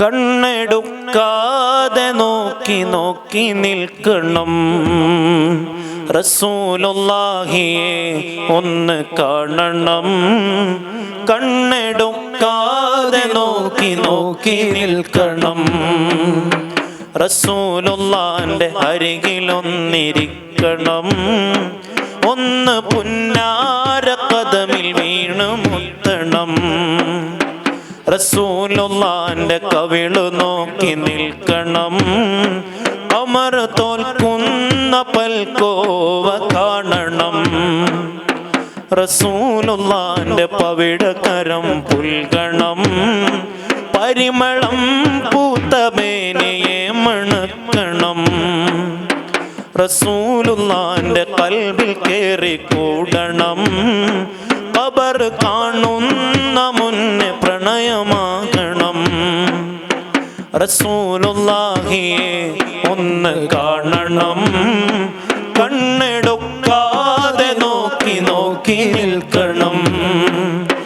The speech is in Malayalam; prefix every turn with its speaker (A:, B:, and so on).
A: കണ്ണെടുക്കാതെ നോക്കി നോക്കി നിൽക്കണം. റസൂലുള്ളാഹിയെ ഒന്ന് കാണണം. കണ്ണെടുക്കാതെ നോക്കി നോക്കി നിൽക്കണം. റസൂലുള്ളാന്റെ അരികിലൊന്നിരിക്കണം. ഒന്ന് പുന്നാര കദമിൽ വീണ് മുത്തണം. റസൂലുള്ളാന്റെ കവിള് നോക്കി നിൽക്കണം. അമർ തോൽക്കുന്ന പൽക്കോവ കാണണം. റസൂലുള്ളാന്റെ പവിഴകരം പുൽകണം. പരിമളം പൂത്തമേനിയെ മണക്കണം. റസൂലുള്ളാന്റെ കൽബിൽ കേറി കൂടണം. ഖബർ കാണുന്ന മുന്നേ പ്രണയമാകണം. റസൂലുള്ളാഹിയെ ഒന്ന് കാണണം. കണ്ണെടുക്കാതെ നോക്കി നോക്കി നിൽക്കണം.